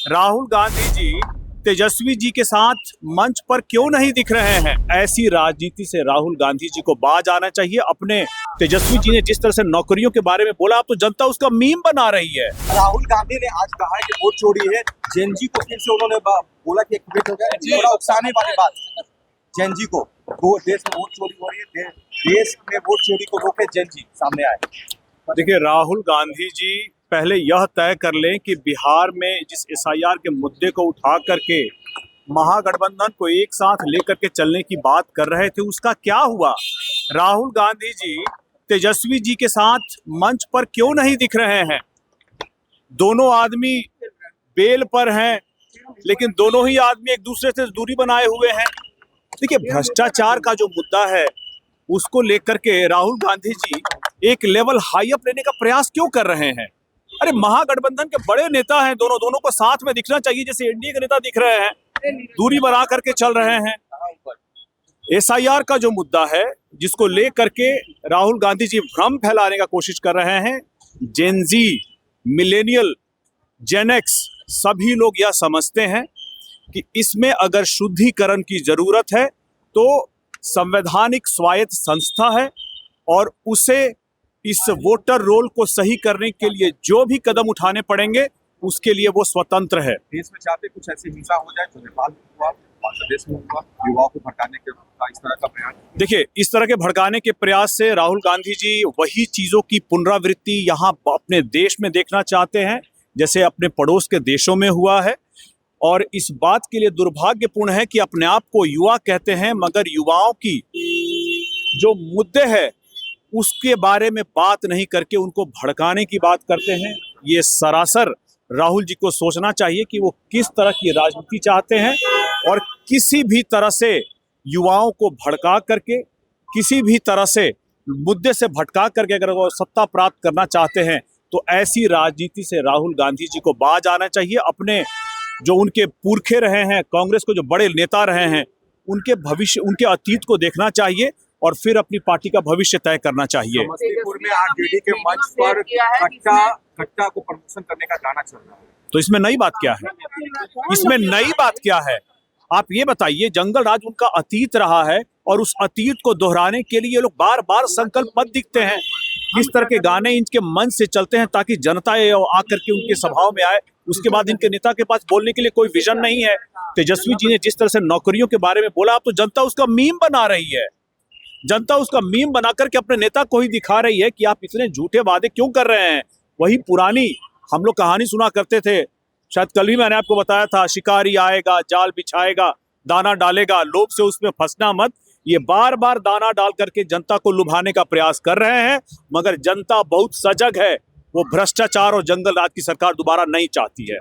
राहुल गांधी जी तेजस्वी जी के साथ मंच पर क्यों नहीं दिख रहे हैं? ऐसी राजनीति से राहुल गांधी जी को बाज आना चाहिए। अपने तेजस्वी जी ने जिस तरह से नौकरियों के बारे में बोला, अब तो जनता उसका मीम बना रही है। राहुल गांधी ने आज कहा है कि वोट चोरी है। जेनजी को फिर से उन्होंने बोला कि एक्टिवेट हो गया। बड़ा उकसाने वाली बात जेनजी को, वो देश में वोट चोरी हो रही है, देश में वोट चोरी को रोके जेनजी सामने आए। देखिए, राहुल गांधी जी पहले यह तय कर लें कि बिहार में जिस एसआईआर के मुद्दे को उठा करके महागठबंधन को एक साथ लेकर के चलने की बात कर रहे थे, उसका क्या हुआ? राहुल गांधी जी तेजस्वी जी के साथ मंच पर क्यों नहीं दिख रहे हैं? दोनों आदमी बेल पर हैं, लेकिन दोनों ही आदमी एक दूसरे से दूरी बनाए हुए हैं। देखिए, भ्रष्टाचार का जो मुद्दा है उसको लेकर के राहुल गांधी जी एक लेवल हाई अप लेने का प्रयास क्यों कर रहे हैं? अरे, महागठबंधन के बड़े नेता हैं, दोनों को साथ में दिखना चाहिए, जैसे एनडीए के नेता दिख रहे हैं, दूरी बना करके चल रहे हैं। एसआईआर का जो मुद्दा है, जिसको लेकर के राहुल गांधी जी भ्रम फैलाने का कोशिश कर रहे हैं, जेनजी, मिलेनियल, जेनएक्स सभी लोग यह समझते हैं कि इसमें अगर शुद्धिकरण की जरूरत है तो संवैधानिक स्वायत्त संस्था है और उसे इस वोटर रोल को सही करने के लिए जो भी कदम उठाने पड़ेंगे उसके लिए वो स्वतंत्र है। देश में चाहते कुछ ऐसी हिंसा हो जाए जो नेपाल में हुआ, बांग्लादेश में हुआ, युवाओं को भड़काने के इस तरह का प्रयास। देखिए, इस तरह के भड़काने के प्रयास से राहुल गांधी जी वही चीजों की पुनरावृत्ति यहाँ अपने देश में देखना चाहते हैं जैसे अपने पड़ोस के देशों में हुआ है। और इस बात के लिए दुर्भाग्यपूर्ण है कि अपने आप को युवा कहते हैं, मगर युवाओं की जो मुद्दे हैं उसके बारे में बात नहीं करके उनको भड़काने की बात करते हैं। ये सरासर राहुल जी को सोचना चाहिए कि वो किस तरह की राजनीति चाहते हैं और किसी भी तरह से युवाओं को भड़का करके, किसी भी तरह से मुद्दे से भटका करके अगर वो सत्ता प्राप्त करना चाहते हैं तो ऐसी राजनीति से राहुल गांधी जी को बाज आना चाहिए। अपने जो उनके पुरखे रहे हैं, कांग्रेस को जो बड़े नेता रहे हैं, उनके भविष्य, उनके अतीत को देखना चाहिए और फिर अपनी पार्टी का भविष्य तय करना चाहिए। समस्तीपुर में आरजेडी के मंच पर कट्टा को प्रमोशन करने का गाना चल रहा है, तो इसमें नई बात क्या है? इसमें नई बात क्या है? आप ये बताइए। जंगल राज उनका अतीत रहा है और उस अतीत को दोहराने के लिए ये लोग बार बार संकल्पबद्ध दिखते हैं। किस तरह के गाने इनके मन से चलते हैं ताकि जनता आकर के उनके सभाओं में आए। उसके बाद इनके नेता के पास बोलने के लिए कोई विजन नहीं है। तेजस्वी जी ने जिस तरह से नौकरियों के बारे में बोला, अब तो जनता उसका मीम बना रही है। जनता उसका मीम बना करके अपने नेता को ही दिखा रही है कि आप इतने झूठे वादे क्यों कर रहे हैं। वही पुरानी हम लोग कहानी सुना करते थे, शायद कल ही मैंने आपको बताया था, शिकारी आएगा, जाल बिछाएगा, दाना डालेगा, लोभ से उसमें फंसना मत। ये बार बार दाना डाल करके जनता को लुभाने का प्रयास कर रहे हैं, मगर जनता बहुत सजग है। वो भ्रष्टाचार और जंगल राज की सरकार दोबारा नहीं चाहती है।